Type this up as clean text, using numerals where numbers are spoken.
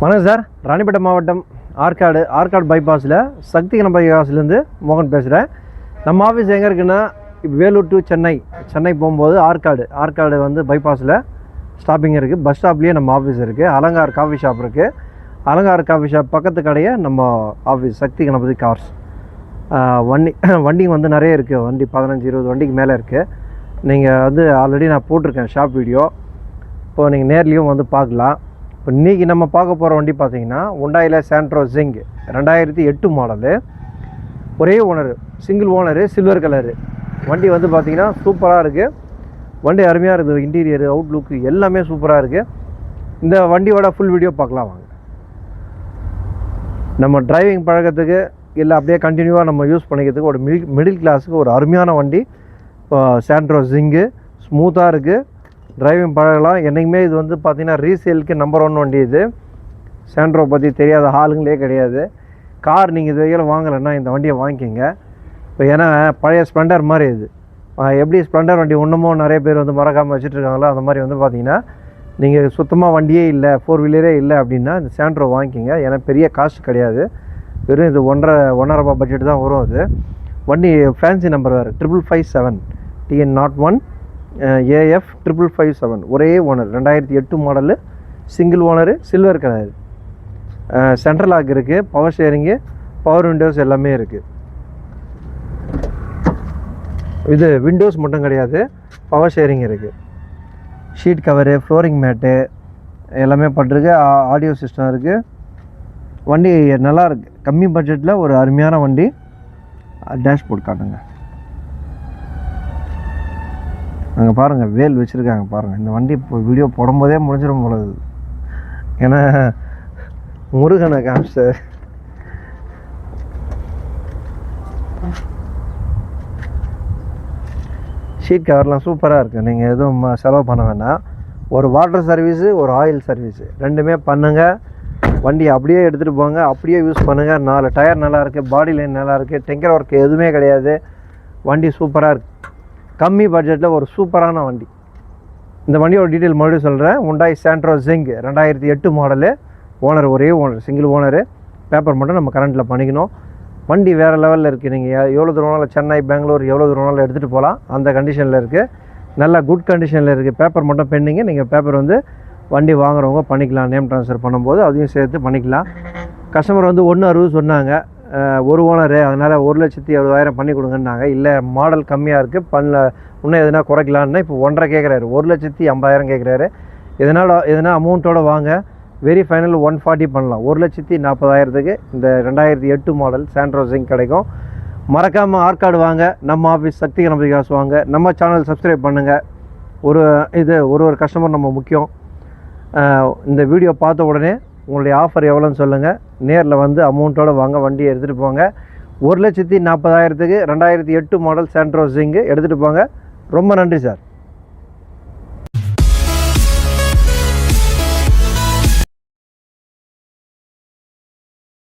வணக்கம் சார். ராணிப்பேட்டை மாவட்டம் ஆற்காடு பைபாஸில் சக்தி கணபதி காசுலேருந்து மோகன் பேசுகிறேன். நம்ம ஆஃபீஸ் எங்கே இருக்குன்னா, வேலூர் டு சென்னை போகும்போது ஆற்காடு வந்து பைபாஸில் ஸ்டாப்பிங் இருக்குது. பஸ் ஸ்டாப்லேயே நம்ம ஆஃபீஸ் இருக்குது. அலங்கார் காஃபி ஷாப் இருக்குது. அலங்கார் காஃபி ஷாப் பக்கத்து கடையே நம்ம ஆஃபீஸ் சக்தி கணபதி கார்ஸ். வண்டிங்க வந்து நிறைய இருக்குது. வண்டி 15-20 வண்டிக்கு மேலே இருக்குது. நீங்கள் வந்து ஆல்ரெடி நான் போட்டிருக்கேன் ஷாப் வீடியோ. இப்போது நீங்கள் நேர்லேயும் வந்து பார்க்கலாம். இப்போ இன்றைக்கி நம்ம பார்க்க போகிற வண்டி பார்த்திங்கன்னா ஹுண்டாயில் சாண்ட்ரோ ஜிங் 2008 மாடலு. ஒரே owner, single owner, silver colour. வண்டி வந்து பார்த்திங்கன்னா சூப்பராக இருக்குது. வண்டி அருமையாக இருக்குது. இன்டீரியரு, அவுட்லுக்கு எல்லாமே சூப்பராக இருக்குது. இந்த வண்டியோட ஃபுல் வீடியோ பார்க்கலாம் வாங்க. நம்ம டிரைவிங் பழக்கத்துக்கு இல்லை அப்படியே கண்டினியூவாக நம்ம யூஸ் பண்ணிக்கிறதுக்கு ஒரு மிடில் கிளாஸுக்கு ஒரு அருமையான வண்டி. இப்போ சாண்ட்ரோ ஜிங்கு ஸ்மூத்தாக இருக்குது. டிரைவிங் பழகலாம். என்றைக்குமே இது வந்து பார்த்திங்கன்னா ரீசேலுக்கு நம்பர் 1 வண்டி. இது சாண்ட்ரோ பற்றி தெரியாத ஆளுங்களே கிடையாது. கார் நீங்கள் இது வரைக்கும் வாங்கலைன்னா இந்த வண்டியை வாங்கிக்கிங்க. இப்போ ஏன்னா பழைய ஸ்ப்ளெண்டர் மாதிரி இது. எப்படி ஸ்ப்ளெண்டர் வண்டி இன்னமும் நிறைய பேர் வந்து மறக்காமல் வச்சுட்ருக்காங்களோ அந்த மாதிரி வந்து பார்த்திங்கன்னா நீங்கள் சுத்தமாக வண்டியே இல்லை, 4 வீலரே இல்லை அப்படின்னா இந்த சாண்ட்ரோ வாங்கிக்கிங்க. ஏன்னா பெரிய காஸ்ட் கிடையாது. வெறும் இது 1.5 ரூபா பட்ஜெட் தான் வரும். அது வண்டி ஃபேன்சி நம்பர் வேறு 5557 TN01 AF 5557. ஒரே owner, 2008 model, single owner, silver colour. Central lock இருக்குது, பவர் ஷேரிங்கு, பவர் விண்டோஸ் எல்லாமே இருக்குது. இது விண்டோஸ் மட்டும் கிடையாது, பவர் ஷேரிங் இருக்குது. ஷீட் கவரு, ஃப்ளோரிங் மேட்டு எல்லாமே பட்டிருக்கு. ஆடியோ சிஸ்டம் இருக்குது. வண்டி நல்லா இருக்குது. கம்மி பட்ஜெட்டில் ஒரு அருமையான வண்டி. டேஷ்போர்ட் காட்டுங்க. அங்கே பாருங்கள், வேல் வச்சுருக்காங்க பாருங்கள். இந்த வண்டி இப்போ வீடியோ போடும்போதே முடிஞ்சிடும் போல. ஏன்னா முருகனை காமிச்சு ஷீட் கவர்லாம் சூப்பராக இருக்குது. நீங்கள் எதுவும் செலவு பண்ண வேண்டாம். ஒரு வாட்டர் சர்வீஸு, ஒரு ஆயில் சர்வீஸு ரெண்டுமே பண்ணுங்கள். வண்டி அப்படியே எடுத்துகிட்டு போங்க, அப்படியே யூஸ் பண்ணுங்கள். 4 டயர் நல்லாயிருக்கு, பாடி லைன் நல்லாயிருக்கு, டெங்கர் ஒர்க் எதுவுமே கிடையாது. வண்டி சூப்பராக இருக்குது. கம்மி பட்ஜெட்டில் ஒரு சூப்பரான வண்டி. இந்த வண்டியோட டீட்டெயில் மறுபடியும் சொல்கிறேன். Hyundai Santro Xing 2008 model. Owner ஒரே ஓனர், சிங்கிள் ஓனரு. பேப்பர் மட்டும் நம்ம கரண்ட்டில் பண்ணிக்கணும். வண்டி வேறு லெவலில் இருக்குது. நீங்கள் எவ்வளோ தூரம்னாலும் சென்னை, பெங்களூர் எவ்வளோ தூரம்னாலும் எடுத்துகிட்டு போகலாம். அந்த கண்டிஷனில் இருக்குது. நல்லா குட் கண்டிஷனில் இருக்குது. பேப்பர் மட்டும் பெண்டிங்கு. நீங்கள் பேப்பர் வந்து வண்டி வாங்குறவங்க பண்ணிக்கலாம். நேம் ட்ரான்ஸ்ஃபர் பண்ணும்போது அதையும் சேர்த்து பண்ணிக்கலாம். கஸ்டமர் வந்து 1.60 சொன்னாங்க. ஒரு ஓனரு, அதனால் 1,70,000 பண்ணி கொடுங்கன்னாங்க. இல்லை மாடல் கம்மியாக இருக்குது, இன்னும் எதுனா குறைக்கலான்னா இப்போ 1.5 கேட்குறாரு. 1,50,000 கேட்குறாரு. எதனா அமௌண்ட்டோடு வாங்க. வெரி ஃபைனல் 140 பண்ணலாம். 1,40,000க்கு இந்த 2008 மாடல் சாண்ட்ரோ ஜிங் கிடைக்கும். மறக்காமல் ஆற்காடு வாங்க. நம்ம ஆஃபீஸ் சக்தி கணபதி காசு வாங்க. நம்ம சேனல் சப்ஸ்கிரைப் பண்ணுங்கள். ஒரு கஸ்டமர் நம்ம முக்கியம். இந்த வீடியோ பார்த்த உடனே உங்களுடைய ஆஃபர் எவ்வளோன்னு சொல்லுங்கள். நேரில் வந்து அமௌண்ட்டோடு வாங்க. வண்டியை எடுத்துகிட்டு போங்க. 1,40,000க்கு 2008 மாடல் சாண்ட்ரோ ஜிங்கு எடுத்துகிட்டு போங்க. ரொம்ப நன்றி சார்.